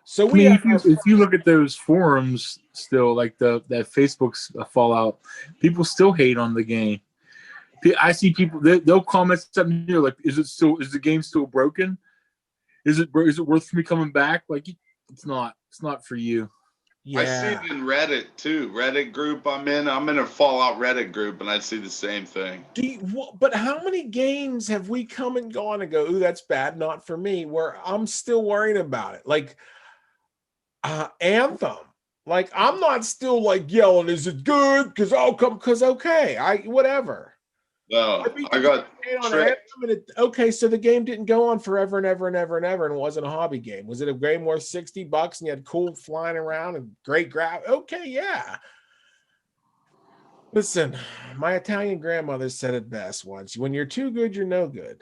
So if you look at those forums still, like that Facebook's Fallout, people still hate on the game. I see people they'll comment something here like, is the game still broken? Is it worth me coming back? Like, it's not for you. Yeah. I see it in Reddit too. Reddit group I'm in a Fallout Reddit group, and I see the same thing. But how many games have we come and gone and go, ooh, that's bad, not for me, where I'm still worrying about it? Like Anthem, like I'm not still like yelling, is it good? Because okay, whatever. No, I got okay, so the game didn't go on forever and ever and ever and ever, and it wasn't a hobby game. Was it a game worth $60 and you had cool flying around and great grab? Okay, yeah. Listen, my Italian grandmother said it best once: when you're too good, you're no good.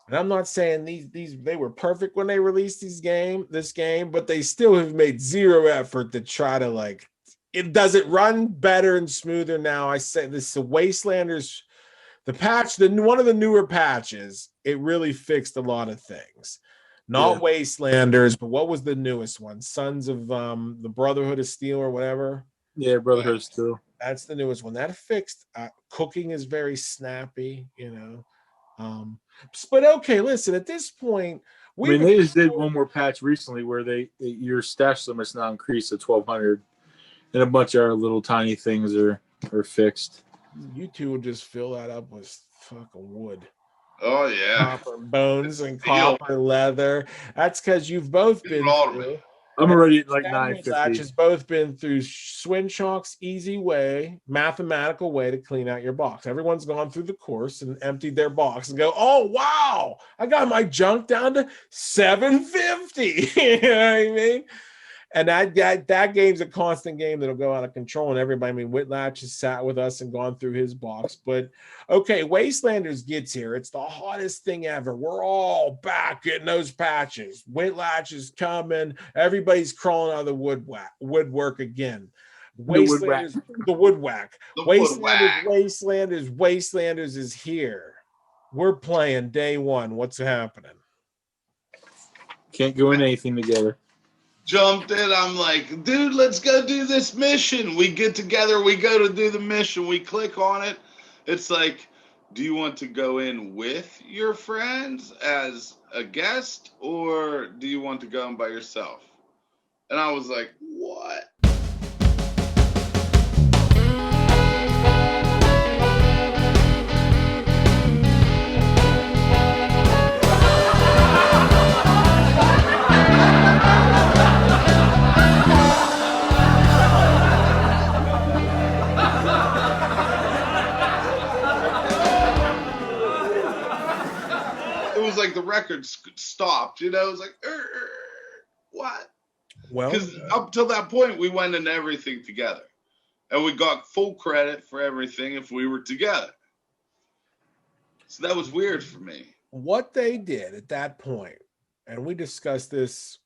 And I'm not saying these they were perfect when they released this game, but they still have made zero effort to try to does it run better and smoother now? I say this, the Wastelanders, the patch, one of the newer patches, it really fixed a lot of things. Not Wastelanders, but what was the newest one? Sons of the Brotherhood of Steel or whatever. Yeah, Brotherhood of Steel. That's the newest one. That fixed cooking is very snappy, but okay, listen, at this point, they just did one more patch recently where your stash limit's now increased to 1,200, and a bunch of our little tiny things are fixed. You two will just fill that up with fucking wood. Oh yeah, copper bones and copper leather. That's because you've both been through. I'm already at like 950. Has both been through Swinchalk's easy way, mathematical way to clean out your box. Everyone's gone through the course and emptied their box and go, oh wow, I got my junk down to 750. You know what I mean? And that game's a constant game that'll go out of control. And everybody, Whitlatch has sat with us and gone through his box. But okay, Wastelanders gets here. It's the hottest thing ever. We're all back getting those patches. Whitlatch is coming. Everybody's crawling out of the woodwork again. Wastelanders is here. We're playing day one. What's happening? Can't go in anything together. Jumped in. I'm like, dude, let's go do this mission. We get together. We go to do the mission. We click on it. It's like do you want to go in with your friends as a guest, or do you want to go in by yourself? And I was like, what? It was like the record stopped, you know. It was like, what? Well, Because up till that point, we went into everything together, and we got full credit for everything if we were together. So that was weird for me. what they did at that point, and we discussed this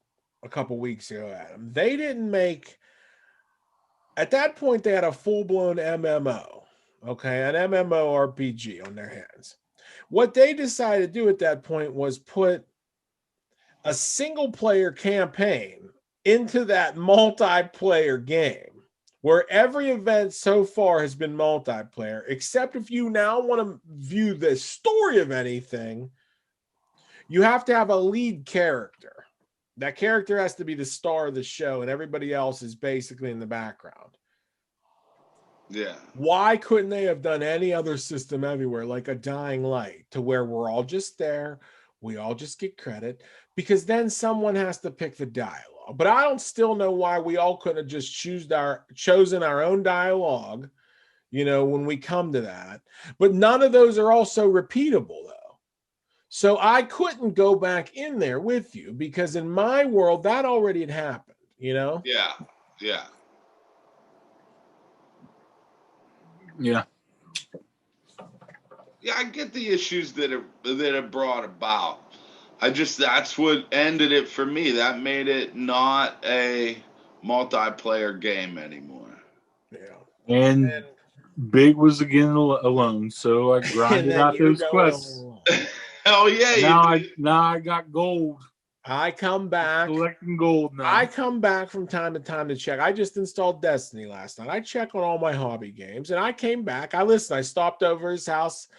a couple weeks ago, Adam, they didn't make, at that point, they had a full-blown MMO, okay, an MMORPG on their hands. What they decided to do at that point was put a single-player campaign into that multiplayer game, where every event so far has been multiplayer, except if you now want to view the story of anything, you have to have a lead character. That character has to be the star of the show, and everybody else is basically in the background. Yeah. Why couldn't they have done any other system everywhere, like a Dying Light, to where we're all just there, we all just get credit, because then someone has to pick the dialogue. But I don't still know why we all couldn't have just chosen our own dialogue, you know, when we come to that. But none of those are also repeatable, though. So I couldn't go back in there with you, because in my world, that already had happened, you know? Yeah. Yeah. Yeah. Yeah, I get the issues that it brought about. That's what ended it for me. That made it not a multiplayer game anymore. Yeah. And Big was again alone, so I grinded out those quests. Oh yeah, Now I got gold. I come back. Collecting gold now. I come back from time to time to check. I just installed Destiny last night. I check on all my hobby games, and I came back. I stopped over his house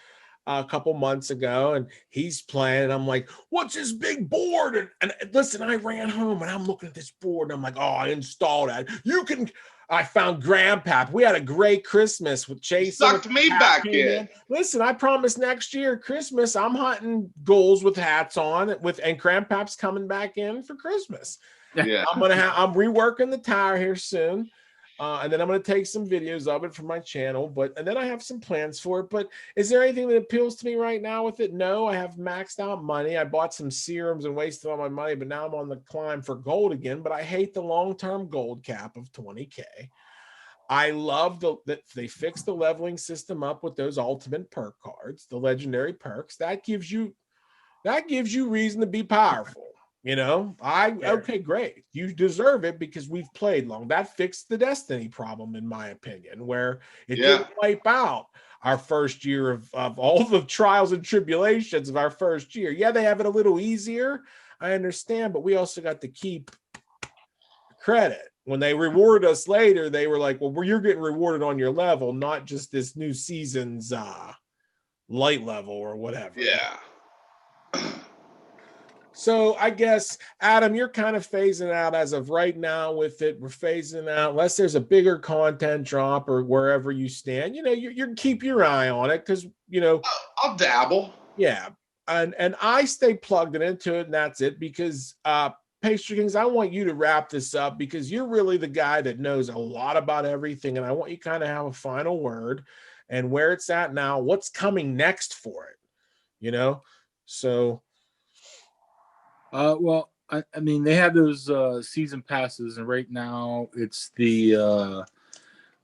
a couple months ago, and he's playing, and I'm like, what's this big board? And listen, I ran home, and I'm looking at this board, and I'm like, oh, I installed that. I found Grandpap. We had a great Christmas with Chase. Sucked me back in. Listen, I promise next year, Christmas, I'm hunting goals with hats on, and Grandpap's coming back in for Christmas. Yeah. I'm reworking the tower here soon. And then I'm going to take some videos of it for my channel, and then I have some plans for it. But is there anything that appeals to me right now with it? No, I have maxed out money. I bought some serums and wasted all my money, but now I'm on the climb for gold again. But I hate the long-term gold cap of 20K. I love that they fixed the leveling system up with those ultimate perk cards, the legendary perks. That gives you reason to be powerful. You know, okay, great. You deserve it because we've played long. That fixed the Destiny problem, in my opinion, where it didn't wipe out our first year of all the trials and tribulations of our first year. Yeah, they have it a little easier. I understand, but we also got to keep credit. When they rewarded us later, they were like, well, you're getting rewarded on your level, not just this new season's light level or whatever. Yeah. So I guess, Adam, you're kind of phasing out as of right now with it. We're phasing out unless there's a bigger content drop or wherever you stand. You know, you keep your eye on it because, you know. I'll dabble. Yeah. And I stay plugged into it, and that's it, because Pastrykingz, I want you to wrap this up because you're really the guy that knows a lot about everything, and I want you kind of have a final word and where it's at now, what's coming next for it, you know? So... well, I mean, they have those season passes, and right now it's the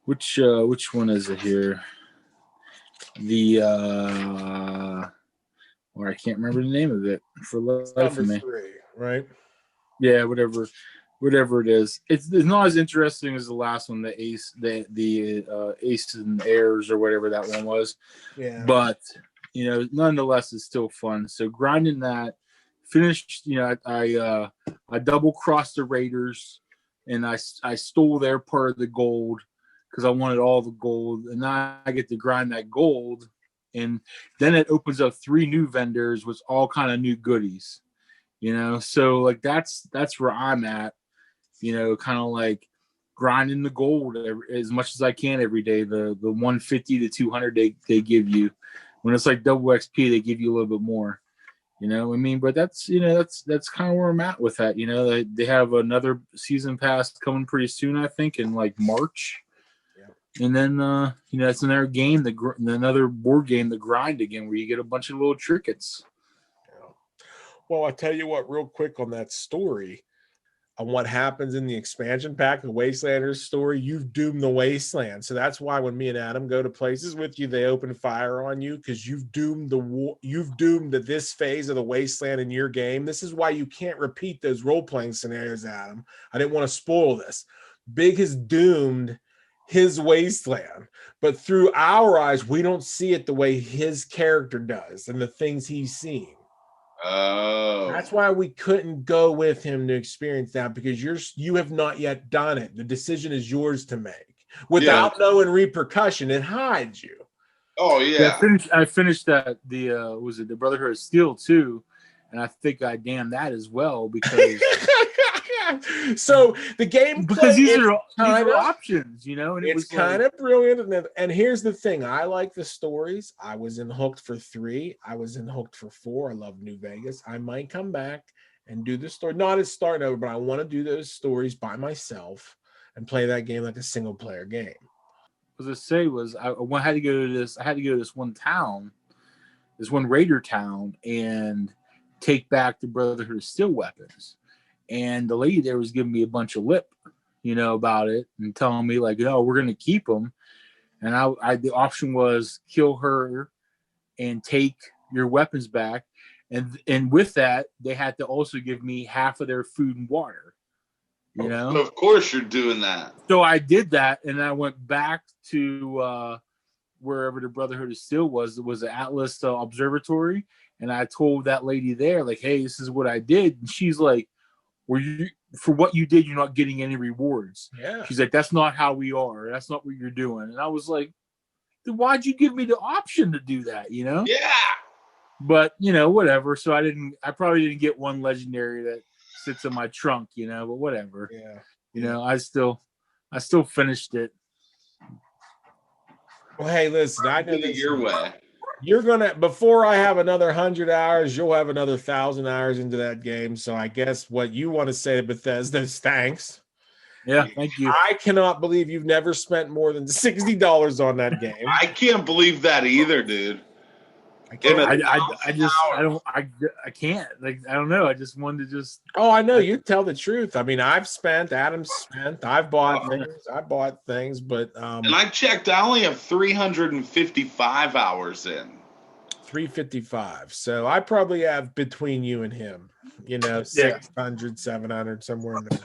which one is it here? The or I can't remember the name of it for life of me. 3, right? Yeah, whatever it is. It's not as interesting as the last one, the Ace and Airs or whatever that one was. Yeah. But you know, nonetheless, it's still fun. So grinding that. Finished, you know, I double crossed the Raiders, and I stole their part of the gold because I wanted all the gold, and now I get to grind that gold and then it opens up 3 new vendors with all kind of new goodies, so like that's where I'm at, kind of like grinding the gold as much as I can every day. The 150 to 200 they give you. When it's like double XP, they give you a little bit more. But that's kind of where I'm at with that. They have another season pass coming pretty soon, I think, in like March. Yeah. And then, it's another game, another board game, the grind again, where you get a bunch of little trinkets. Yeah. Well, I tell you what, real quick on that story, on what happens in the expansion pack, the Wastelanders story, you've doomed the Wasteland. So that's why when me and Adam go to places with you, they open fire on you, because you've doomed this phase of the Wasteland in your game. This is why you can't repeat those role-playing scenarios, Adam. I didn't want to spoil this. Big has doomed his Wasteland, but through our eyes, we don't see it the way his character does and the things he's seeing. Oh, that's why we couldn't go with him to experience that, because you have not yet done it. The decision is yours to make without knowing repercussion. It hides you. Oh yeah. I finished that was it the Brotherhood of Steel too, and I think I damned that as well because so the game, because these are options, and it's kind of brilliant. And here's the thing: I like the stories. I was in Hooked for 3. I was in Hooked for 4. I love New Vegas. I might come back and do the story, not as starting over, but I want to do those stories by myself and play that game like a single player game. What I was say was I had to go to this one town, this one raider town, and take back the Brotherhood of Steel weapons. And the lady there was giving me a bunch of lip, about it and telling me like, "No, we're going to keep them." And the option was kill her and take your weapons back. And with that, they had to also give me half of their food and water, Of course you're doing that. So I did that. And I went back to wherever the Brotherhood of Steel was. It was the Atlas Observatory. And I told that lady there, like, "Hey, this is what I did." And she's like, for what you did, you're not getting any rewards. Yeah. She's like, "That's not how we are. That's not what you're doing." And I was like, "Then why'd you give me the option to do that?" Yeah. But whatever. So I probably didn't get one legendary that sits in my trunk, but whatever. Yeah. I still finished it. Well, hey, listen, I know this your way. You're gonna, before I have another 100 hours, you'll have another 1,000 hours into that game. So I guess what you want to say to Bethesda is thanks. Yeah, thank you. I cannot believe you've never spent more than $60 on that game. I can't believe that either, dude. I can't. Like, I don't know. I just wanted to just. Oh, I know. You tell the truth. I mean, Adam's spent. I've bought things, but and I checked. I only have 355 hours in. 355. So I probably have between you and him, 600, 700, somewhere in there.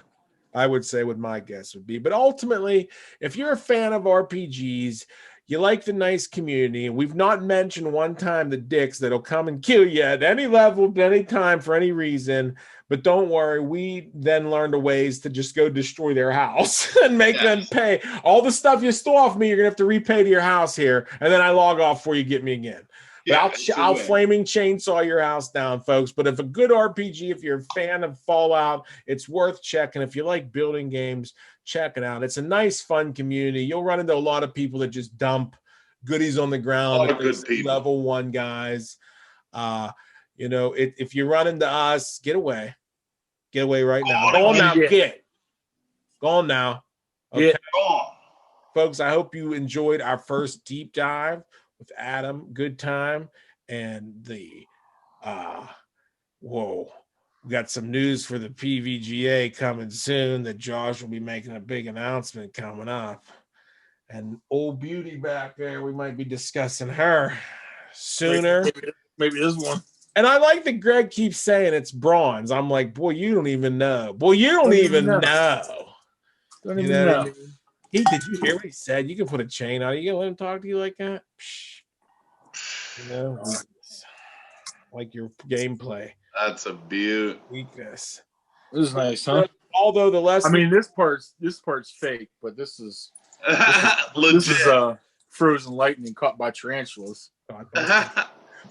I would say what my guess would be. But ultimately, if you're a fan of RPGs, you like the nice community, and we've not mentioned one time the dicks that'll come and kill you at any level, at any time, for any reason. But don't worry, we then learned a ways to just go destroy their house and make them pay. All the stuff you stole off me, you're going to have to repay to your house here, and then I log off before you get me again. Yeah, I'll flaming chainsaw your house down, folks. But if a good RPG, if you're a fan of Fallout, it's worth checking. If you like building games, check it out. It's a nice, fun community. You'll run into a lot of people that just dump goodies on the ground. Level 1 guys. If you run into us, get away. Get away right now. Go on now. Go on now. Okay. Folks, I hope you enjoyed our first deep dive with Adam. Good time. And we got some news for the PVGA coming soon that Josh will be making a big announcement coming up. And old beauty back there, we might be discussing her sooner. Maybe this one. And I like that Greg keeps saying it's bronze. I'm like, boy, you don't even know. Boy, you don't even know. Don't even know. Did you hear what he said? You can put a chain on it. You gonna let him talk to you like that? Like your gameplay. That's a beaut. Weakness. This is nice, huh? Although the lesson, this part's fake, but this is legit. This is frozen lightning caught by tarantulas.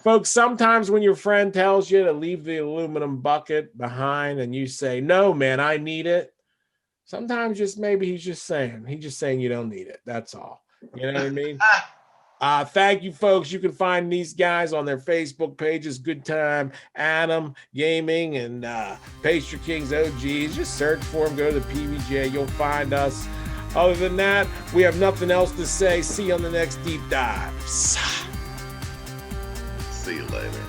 Folks, sometimes when your friend tells you to leave the aluminum bucket behind and you say, no, man, I need it. Sometimes maybe he's just saying you don't need it. That's all. You know what I mean? Thank you, folks. You can find these guys on their Facebook pages, Good Time Adam Gaming and Pastrykingz OGs. Just search for them. Go to the PBJ. You'll find us. Other than that, we have nothing else to say. See you on the next deep dive. See you later.